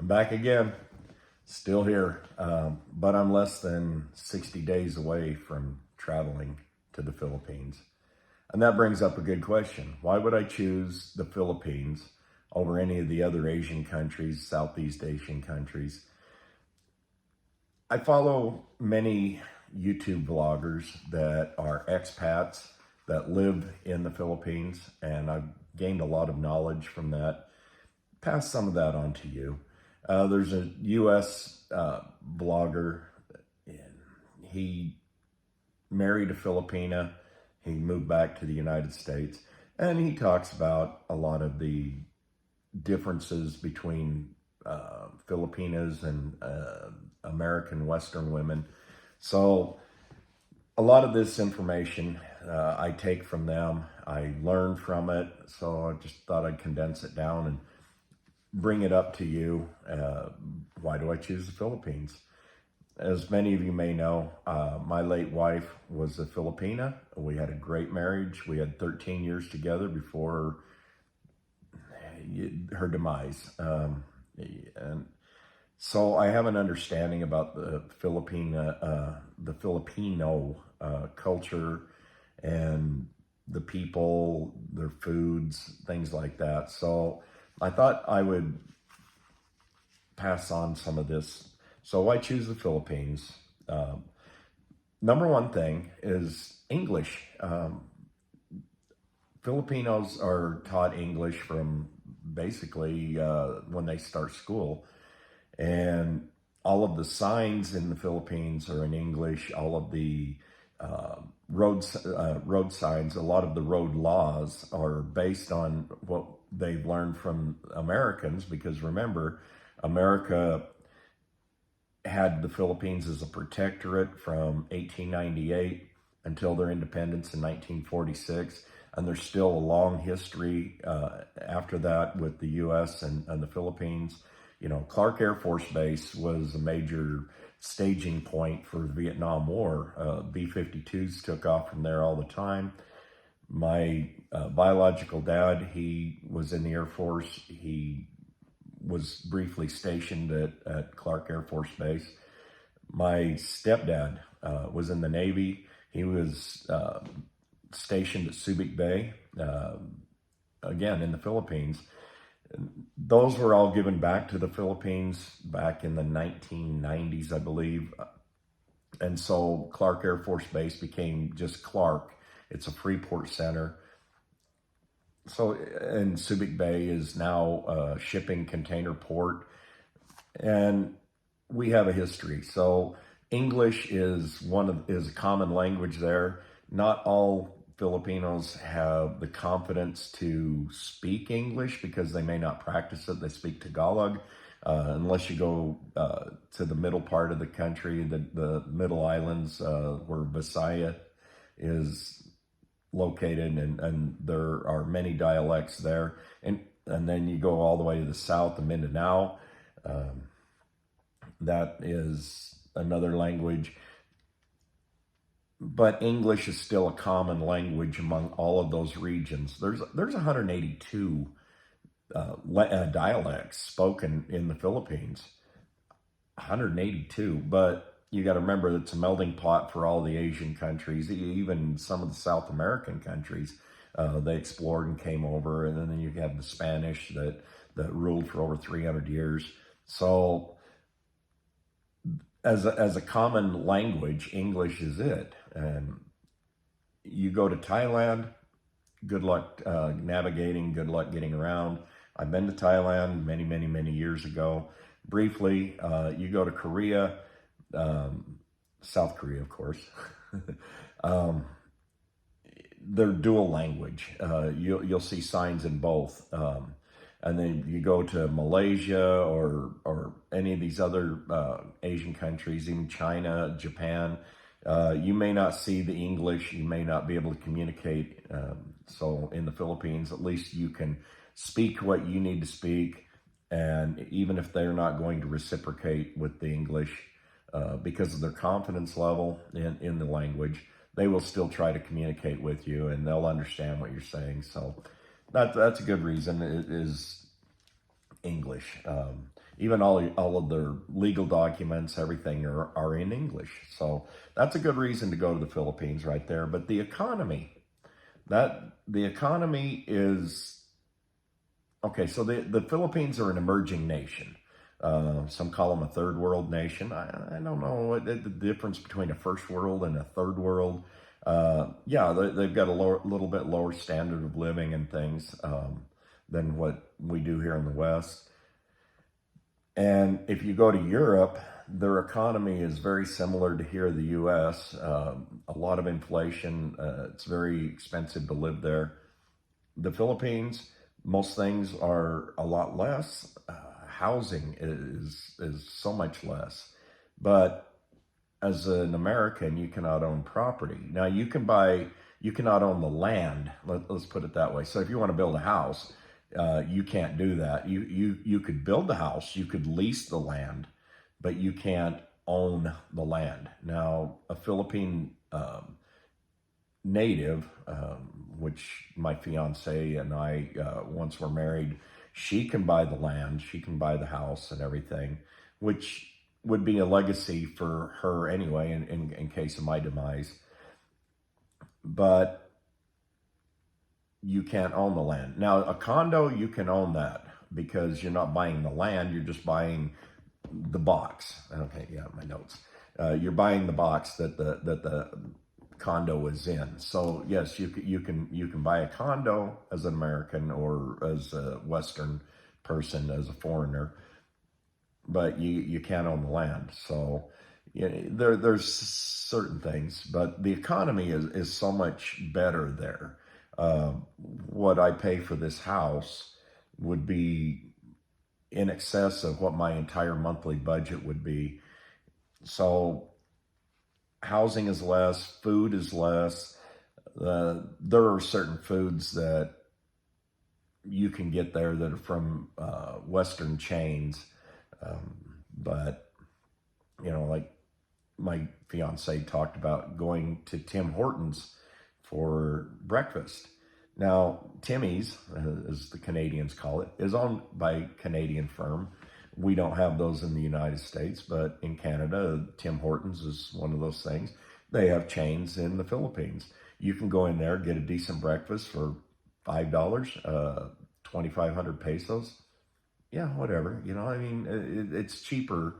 I'm back again, still here, but I'm less than 60 days away from traveling to the Philippines. And that brings up a good question. Why would I choose the Philippines over any of the other Asian countries, Southeast Asian countries? I follow many YouTube vloggers that are expats that live in the Philippines, and I've gained a lot of knowledge from that. Pass some of that on to you. There's a U.S. Blogger. He married a Filipina. He moved back to the United States, and he talks about a lot of the differences between Filipinas and American Western women. So a lot of this information I take from them. I learn from it. So I just thought I'd condense it down and bring it up to you. Why do I choose the Philippines? As many of you may know, my late wife was a Filipina. We had a great marriage. We had 13 years together before her demise. And so I have an understanding about the Filipino culture and the people, their foods, things like that. So I thought I would pass on some of this. So why choose the Philippines? Number one thing is English. Filipinos are taught English from basically when they start school. And all of the signs in the Philippines are in English. All of the road signs, a lot of the road laws are based on what they've learned from Americans, because remember, America had the Philippines as a protectorate from 1898 until their independence in 1946. And there's still a long history after that with the U.S. and the Philippines. You know, Clark Air Force Base was a major staging point for the Vietnam War. B-52s took off from there all the time. My biological dad, he was in the Air Force. He was briefly stationed at Clark Air Force Base. My stepdad was in the Navy. He was stationed at Subic Bay, again, in the Philippines. Those were all given back to the Philippines back in the 1990s, I believe. And so Clark Air Force Base became just Clark. It's a Freeport center. So, and Subic Bay is now a shipping container port. And we have a history. So English is is a common language there. Not all Filipinos have the confidence to speak English because they may not practice it. They speak Tagalog. Unless you go to the middle part of the country, the middle islands where Visayas is located, and there are many dialects there. And then you go all the way to the south, the Mindanao. That is another language. But English is still a common language among all of those regions. There's 182 dialects spoken in the Philippines. 182, but you got to remember that it's a melting pot for all the Asian countries, even some of the South American countries. They explored and came over, and then you have the Spanish that ruled for over 300 years. So as a common language, English is it. And you go to Thailand, good luck navigating, good luck getting around. I've been to Thailand many, many, many years ago. Briefly, you go to Korea, South Korea, of course. They're dual language. You'll see signs in both. And then you go to Malaysia or any of these other Asian countries, even China, Japan, you may not see the English, you may not be able to communicate. So in the Philippines, at least you can speak what you need to speak. And even if they're not going to reciprocate with the English because of their confidence level in the language, they will still try to communicate with you and they'll understand what you're saying. So that's a good reason. It is English. Even all of their legal documents, everything are in English. So that's a good reason to go to the Philippines right there. But the economy is okay. So the Philippines are an emerging nation. Some call them a third world nation. I don't know what the difference between a first world and a third world. Yeah, they've got a little bit lower standard of living and things than what we do here in the West. And if you go to Europe, their economy is very similar to here, the U.S. A lot of inflation. It's very expensive to live there. The Philippines, most things are a lot less. Housing is so much less. But as an American, you cannot own property. Now you cannot own the land. Let's put it that way. So if you want to build a house, you can't do that. You could build the house, you could lease the land, but you can't own the land. Now, a Philippine native, which my fiance and I once were married, she can buy the land, she can buy the house and everything, which would be a legacy for her anyway in case of my demise. But you can't own the land. Now, a condo, you can own that because you're not buying the land, you're just buying the box. Okay, yeah, my notes. You're buying the box that the condo is in. So yes, you can buy a condo as an American or as a Western person, as a foreigner, but you can't own the land. So there's certain things, but the economy is so much better there. What I pay for this house would be in excess of what my entire monthly budget would be. So housing is less, food is less. There are certain foods that you can get there that are from Western chains. But, like my fiance talked about going to Tim Hortons for breakfast. Now, Timmy's, as the Canadians call it, is owned by a Canadian firm. We don't have those in the United States, but in Canada, Tim Hortons is one of those things. They have chains in the Philippines. You can go in there, get a decent breakfast for $5, 2,500 pesos. Yeah, whatever. It's cheaper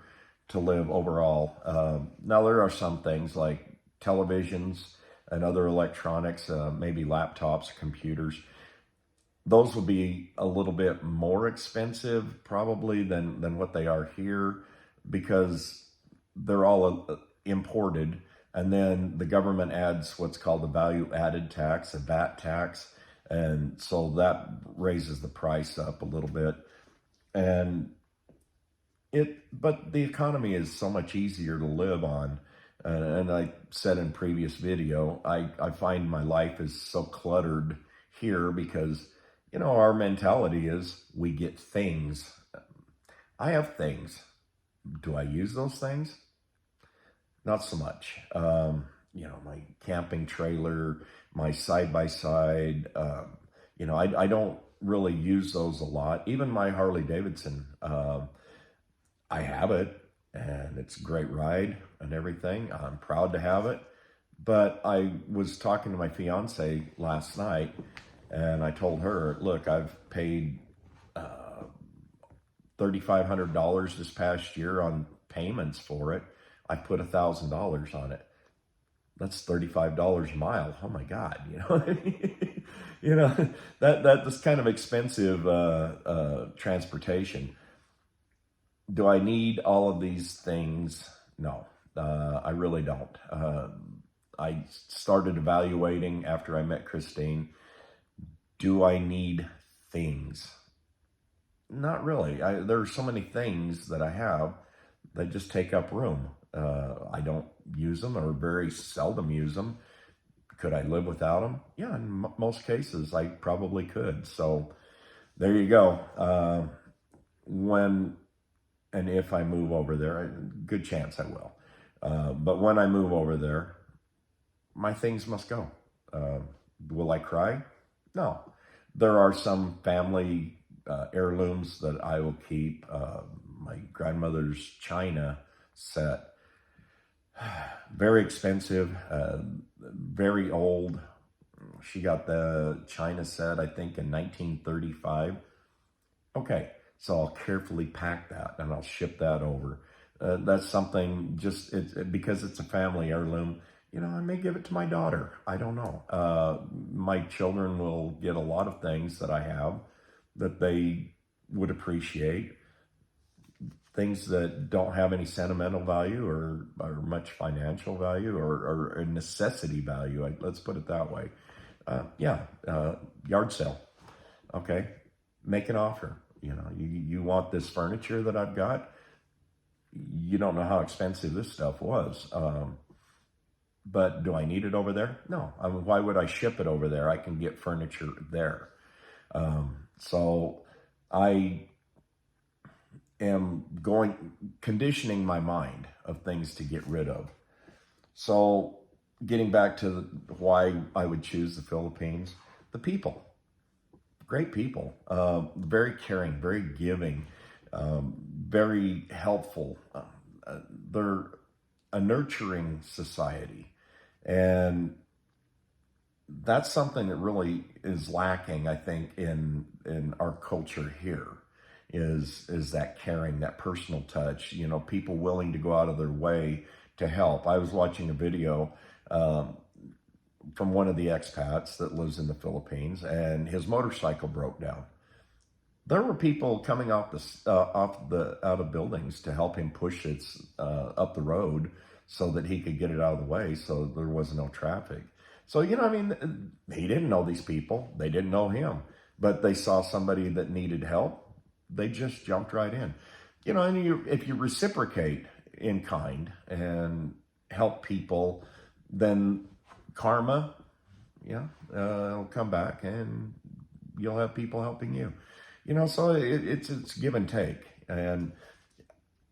to live overall. Now, there are some things like televisions and other electronics, maybe laptops, computers. Those will be a little bit more expensive probably than what they are here because they're all imported. And then the government adds what's called a value added tax, a VAT tax. And so that raises the price up a little bit. But the economy is so much easier to live on. And I said in previous video, I find my life is so cluttered here because, our mentality is we get things. I have things. Do I use those things? Not so much. My camping trailer, my side-by-side, I don't really use those a lot. Even my Harley Davidson, I have it and it's a great ride and everything. I'm proud to have it. But I was talking to my fiance last night and I told her, look, I've paid $3,500 this past year on payments for it. I put $1,000 on it. That's $35 a mile. Oh my God, that's kind of expensive transportation. Do I need all of these things? No, I really don't. I started evaluating after I met Christine. Do I need things? Not really. There are so many things that I have that just take up room. I don't use them or very seldom use them. Could I live without them? Yeah, in most cases, I probably could. So there you go. When and if I move over there, good chance I will. But when I move over there, my things must go. Will I cry? No. There are some family heirlooms that I will keep. My grandmother's china set, very expensive, very old. She got the china set, I think, in 1935. Okay, so I'll carefully pack that and I'll ship that over. That's something just because it's a family heirloom. I may give it to my daughter. I don't know. My children will get a lot of things that I have that they would appreciate. Things that don't have any sentimental value or much financial value or a necessity value. Let's put it that way. Yard sale. Okay, make an offer. You want this furniture that I've got. You don't know how expensive this stuff was. But do I need it over there? No. Why would I ship it over there? I can get furniture there. So I am conditioning my mind of things to get rid of. So getting back to why I would choose the Philippines, the people, great people, very caring, very giving, very helpful. They're a nurturing society. And that's something that really is lacking, I think, in our culture here, is that caring, that personal touch, people willing to go out of their way to help. I was watching a video from one of the expats that lives in the Philippines, and his motorcycle broke down. There were people coming out of buildings to help him push it up the road so that he could get it out of the way, so there was no traffic. So, he didn't know these people. They didn't know him. But they saw somebody that needed help. They just jumped right in. And if you reciprocate in kind and help people, then karma, it'll come back and you'll have people helping you. So it's give and take. And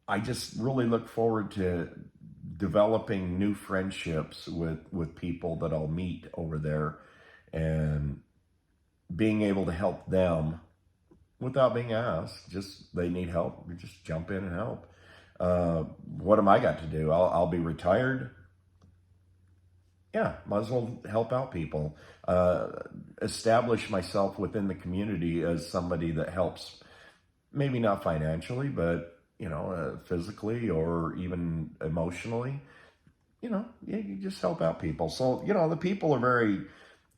I just really look forward to developing new friendships with people that I'll meet over there and being able to help them without being asked. Just they need help, we just jump in and help. What am I got to do? I'll be retired. Yeah, might as well help out people. Establish myself within the community as somebody that helps, maybe not financially, but physically or even emotionally. You just help out people. So the people are very,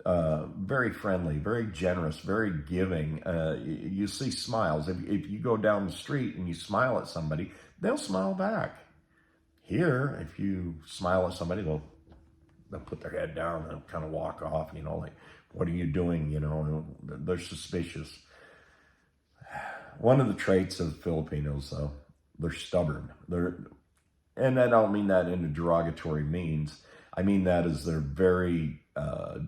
very friendly, very generous, very giving. You see smiles. If you go down the street and you smile at somebody, they'll smile back. Here, if you smile at somebody, they'll put their head down and kind of walk off, like, what are you doing? They're suspicious. One of the traits of Filipinos, though, they're stubborn. And I don't mean that in a derogatory means. I mean that as they're very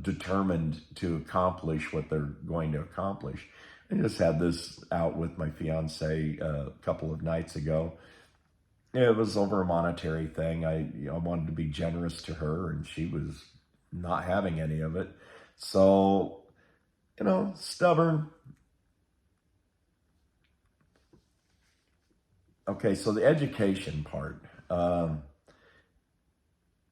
determined to accomplish what they're going to accomplish. I just had this out with my fiance a couple of nights ago. It was over a monetary thing. I wanted to be generous to her, and she was not having any of it. So, stubborn. Okay, so the education part.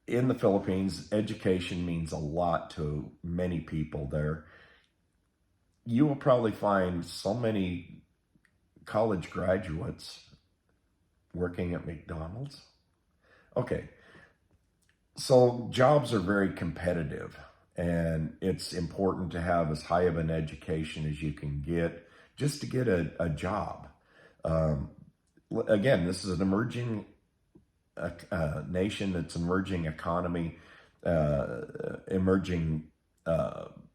In the Philippines, education means a lot to many people there. You will probably find so many college graduates working at McDonald's. Okay, so jobs are very competitive, and it's important to have as high of an education as you can get just to get a job. Again, this is an emerging nation, that's emerging economy, emerging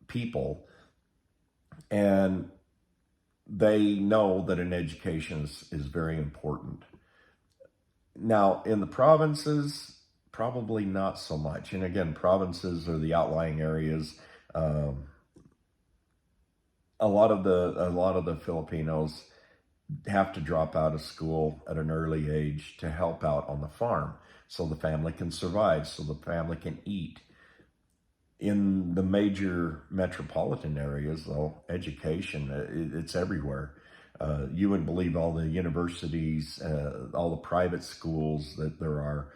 people, and they know that an education is very important. Now, in the provinces, probably not so much. And again, provinces are the outlying areas. A lot of the Filipinos have to drop out of school at an early age to help out on the farm so the family can survive, so the family can eat. In the major metropolitan areas, though, education, it's everywhere. You wouldn't believe all the universities, all the private schools that there are.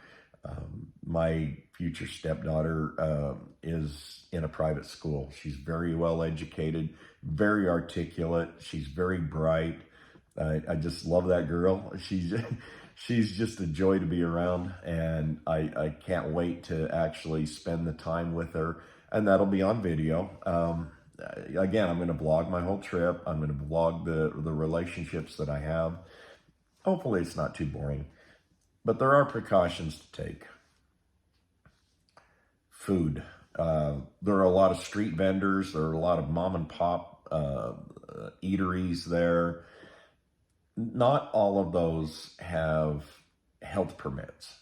My future stepdaughter is in a private school. She's very well educated, very articulate. She's very bright. I just love that girl. She's just a joy to be around, and I can't wait to actually spend the time with her, and that'll be on video. Again, I'm going to vlog my whole trip. I'm going to vlog the relationships that I have. Hopefully it's not too boring, but there are precautions to take. Food. There are a lot of street vendors. There are a lot of mom and pop eateries there. Not all of those have health permits.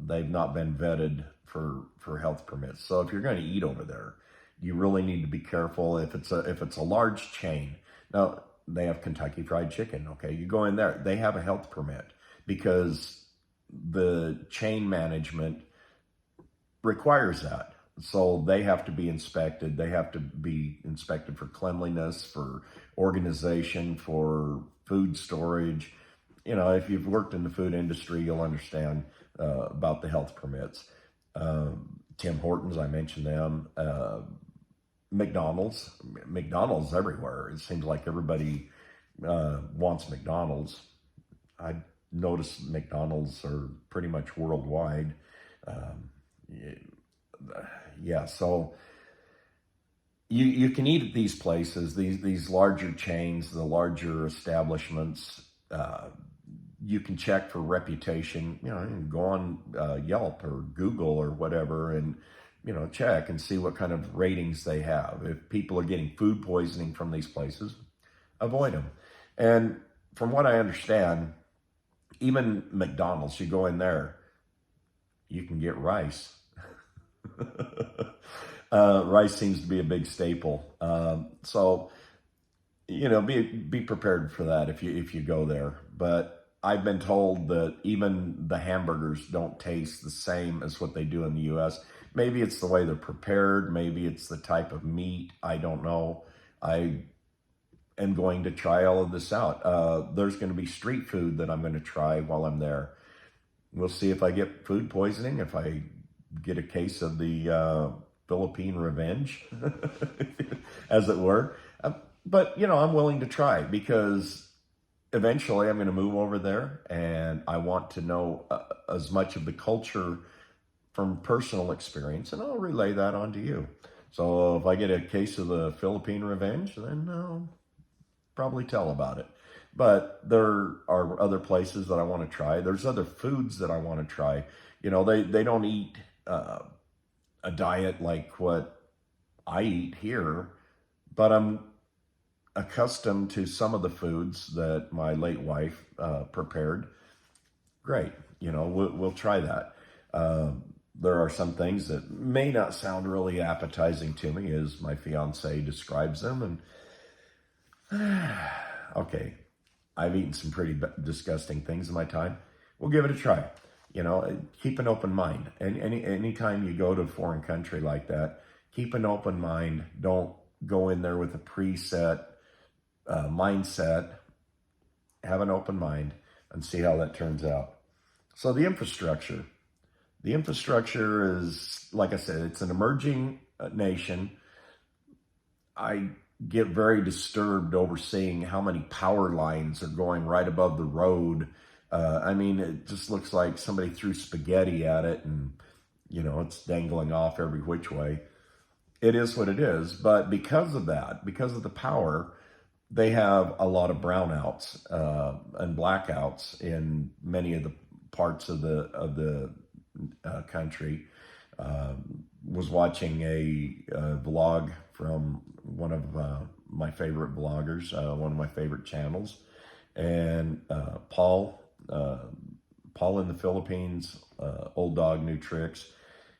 They've not been vetted for health permits. So if you're going to eat over there, you really need to be careful. If it's a large chain, now they have Kentucky Fried Chicken. Okay, you go in there, they have a health permit because the chain management requires that. So they have to be inspected. They have to be inspected for cleanliness, for organization, for food storage. You know, if you've worked in the food industry, you'll understand about the health permits. Tim Hortons, I mentioned them. McDonald's everywhere. It seems like everybody wants McDonald's. I noticed McDonald's are pretty much worldwide. Yeah, so you can eat at these places, these larger chains, the larger establishments. You can check for reputation. You know, you can go on Yelp or Google or whatever, and check and see what kind of ratings they have. If people are getting food poisoning from these places, avoid them. And from what I understand, even McDonald's, you go in there, you can get rice. Rice seems to be a big staple. So, be prepared for that if you go there. But I've been told that even the hamburgers don't taste the same as what they do in the U.S. Maybe it's the way they're prepared. Maybe it's the type of meat. I don't know. I am going to try all of this out. There's going to be street food that I'm going to try while I'm there. We'll see if I get food poisoning, if I get a case of the Philippine revenge, as it were. But, I'm willing to try because eventually I'm going to move over there and I want to know as much of the culture from personal experience, and I'll relay that on to you. So if I get a case of the Philippine revenge, then I'll probably tell about it. But there are other places that I want to try. There's other foods that I want to try. They don't eat a diet like what I eat here, but I'm accustomed to some of the foods that my late wife prepared. Great, we'll try that. There are some things that may not sound really appetizing to me as my fiance describes them. And okay, I've eaten some pretty disgusting things in my time. We'll give it a try. Keep an open mind. And anytime you go to a foreign country like that, keep an open mind. Don't go in there with a preset mindset. Have an open mind and see how that turns out. So the infrastructure. The infrastructure is, like I said, it's an emerging nation. I get very disturbed over seeing how many power lines are going right above the road. It just looks like somebody threw spaghetti at it and, it's dangling off every which way. It is what it is. But because of that, because of the power, they have a lot of brownouts and blackouts in many of the parts of the country. Was watching a vlog from one of my favorite vloggers, one of my favorite channels, and Paul in the Philippines, Old Dog New Tricks.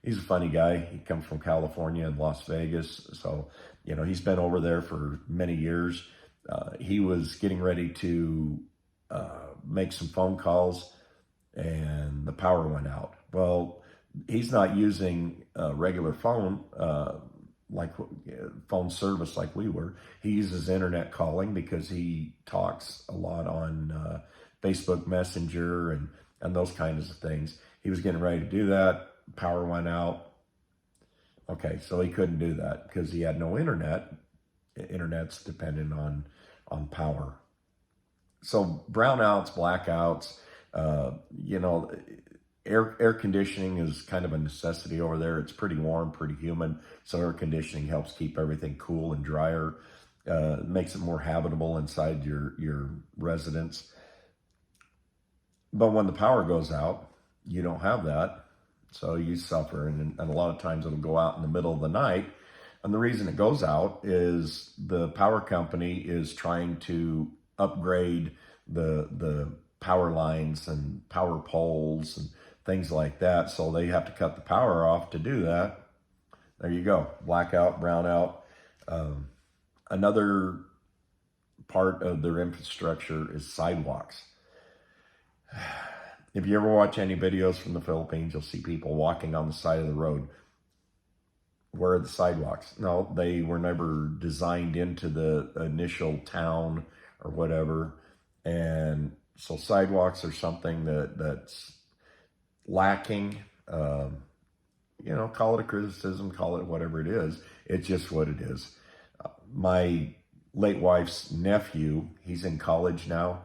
He's a funny guy. He comes from California and Las Vegas, so he's been over there for many years. He was getting ready to make some phone calls, and the power went out. Well, he's not using a regular phone like phone service like we were. He uses internet calling because he talks a lot on Facebook Messenger and those kinds of things. He was getting ready to do that. Power went out. Okay, so he couldn't do that because he had no internet. Internet's dependent on power. So brownouts, blackouts, you know, air conditioning is kind of a necessity over there. It's pretty warm, pretty humid. So air conditioning helps keep everything cool and drier. Makes it more habitable inside your residence. But when the power goes out, you don't have that. So you suffer. And a lot of times it'll go out in the middle of the night. And the reason it goes out is the power company is trying to upgrade the power lines and power poles and things like that. So they have to cut the power off to do that. There you go. Blackout, brownout. Another part of their infrastructure is sidewalks. If you ever watch any videos from the Philippines, you'll see people walking on the side of the road. Where are the sidewalks? No, they were never designed into the initial town or whatever. And so sidewalks are something that's lacking. You know, call it a criticism, call it whatever it is. It's just what it is. My late wife's nephew, he's in college now.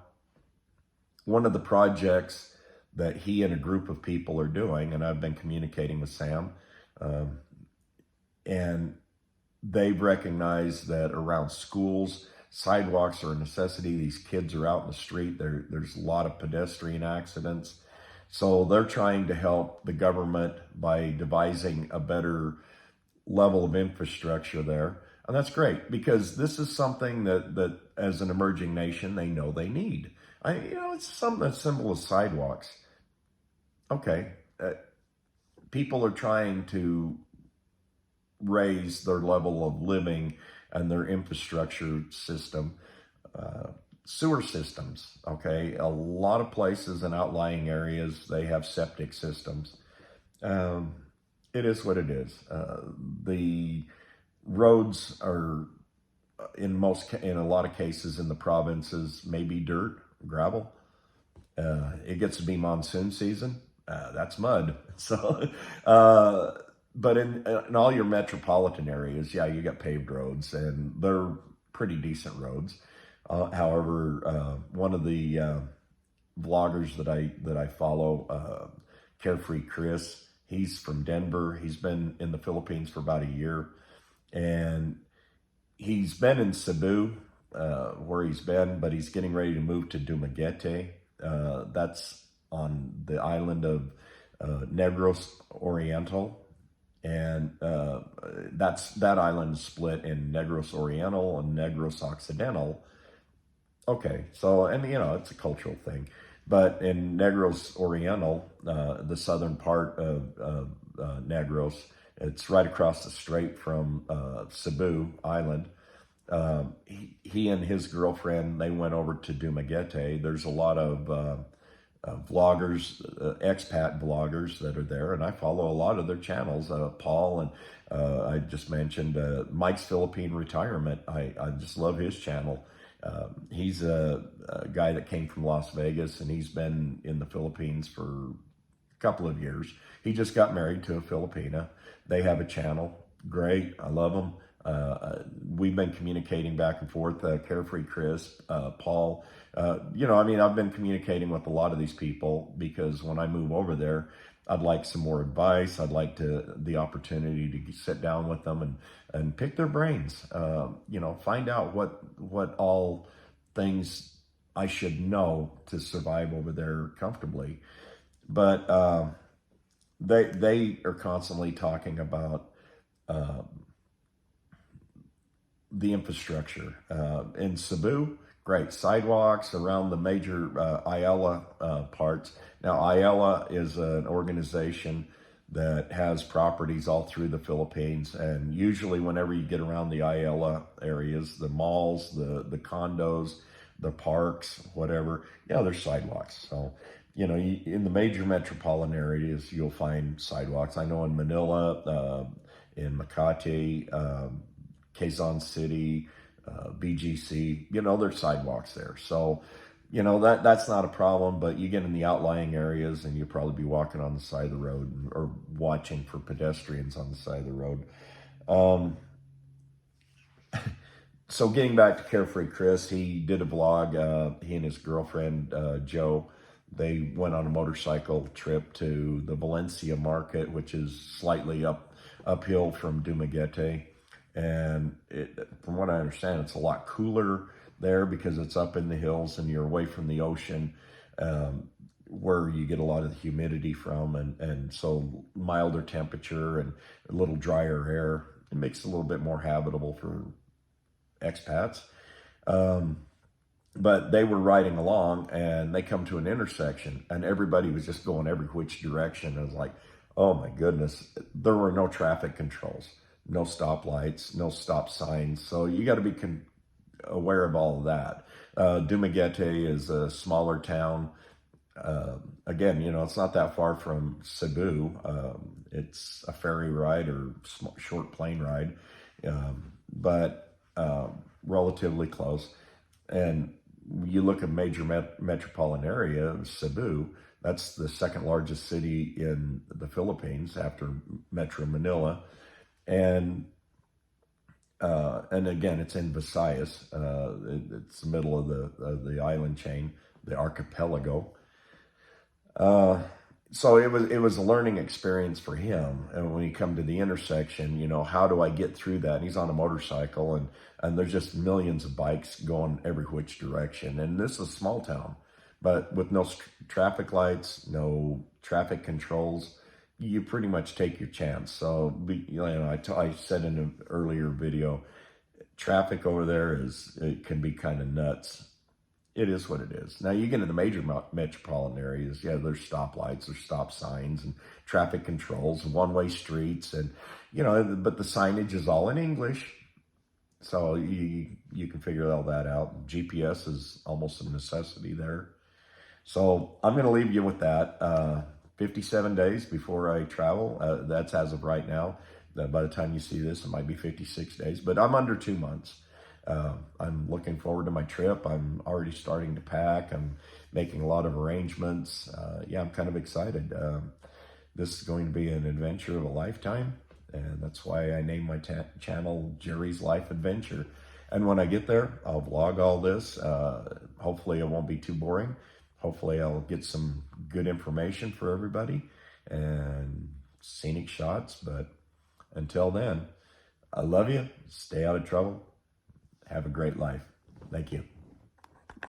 One of the projects that he and a group of people are doing, and I've been communicating with Sam, and they've recognized that around schools, sidewalks are a necessity. These kids are out in the street. There's a lot of pedestrian accidents. So they're trying to help the government by devising a better level of infrastructure there. And that's great because this is something that as an emerging nation, they know they need. It's something as simple as sidewalks. Okay, people are trying to raise their level of living and their infrastructure system, sewer systems, okay? A lot of places in outlying areas, they have septic systems. It is what it is. The roads are, in a lot of cases in the provinces, maybe dirt, gravel. It gets to be monsoon season. That's mud. So, but in all your metropolitan areas, yeah, you got paved roads, and they're pretty decent roads. However, one of the vloggers that I follow, Carefree Chris, he's from Denver. He's been in the Philippines for about a year, and he's been in Cebu, where he's been, but he's getting ready to move to Dumaguete. That's on the island of Negros Oriental. And that island is split in Negros Oriental and Negros Occidental. Okay, so, and it's a cultural thing. But in Negros Oriental, the southern part of Negros, it's right across the strait from Cebu Island. He and his girlfriend, they went over to Dumaguete. There's a lot of vloggers, expat vloggers that are there, and I follow a lot of their channels. Paul, and I just mentioned Mike's Philippine Retirement. I just love his channel. He's a guy that came from Las Vegas, and he's been in the Philippines for a couple of years. He just got married to a Filipina. They have a channel. Great. I love them. We've been communicating back and forth, Carefree Chris, Paul. I've been communicating with a lot of these people because when I move over there, I'd like some more advice. I'd like the opportunity to sit down with them and pick their brains. Find out what all things I should know to survive over there comfortably. But they are constantly talking about the infrastructure in Cebu. Great sidewalks around the major Ayala parts. Now, Ayala is an organization that has properties all through the Philippines, and usually whenever you get around the Ayala areas, the malls, the condos, the parks, whatever, there's sidewalks. So, in the major metropolitan areas, you'll find sidewalks. I know in Manila, in Makati, Quezon City, BGC. There's sidewalks there. So, that's not a problem, but you get in the outlying areas and you'll probably be walking on the side of the road or watching for pedestrians on the side of the road. Um, so getting back to Carefree Chris, he did a vlog. He and his girlfriend, Joe, they went on a motorcycle trip to the Valencia market, which is slightly uphill from Dumaguete. And from what I understand, it's a lot cooler there because it's up in the hills and you're away from the ocean, where you get a lot of the humidity from, and so milder temperature and a little drier air. It makes it a little bit more habitable for expats. But they were riding along and they come to an intersection and everybody was just going every which direction. I was like, oh my goodness, there were no traffic controls, no stoplights, no stop signs. So you got to be aware of all of that. Dumaguete is a smaller town. Again, it's not that far from Cebu. It's a ferry ride or short plane ride, but relatively close. And you look at major metropolitan area, Cebu, that's the second largest city in the Philippines after Metro Manila. And again, it's in Visayas. It's the middle of the island chain, the archipelago. So it was a learning experience for him. And when you come to the intersection, how do I get through that? And he's on a motorcycle and there's just millions of bikes going every which direction. And this is a small town, but with no traffic lights, no traffic controls, you pretty much take your chance. So, I said in an earlier video, traffic over there it can be kind of nuts. It is what it is. Now you get into the major metropolitan areas, yeah, there's stoplights, there's stop signs and traffic controls and one-way streets, and but the signage is all in English. So you can figure all that out. GPS is almost a necessity there. So I'm going to leave you with that. 57 days before I travel. That's as of right now. By the time you see this, it might be 56 days, but I'm under 2 months. I'm looking forward to my trip. I'm already starting to pack. I'm making a lot of arrangements. Yeah, I'm kind of excited. This is going to be an adventure of a lifetime. And that's why I named my channel Jerry's Life Adventure. And when I get there, I'll vlog all this. Hopefully it won't be too boring. Hopefully I'll get some good information for everybody and scenic shots. But until then, I love you. Stay out of trouble. Have a great life. Thank you.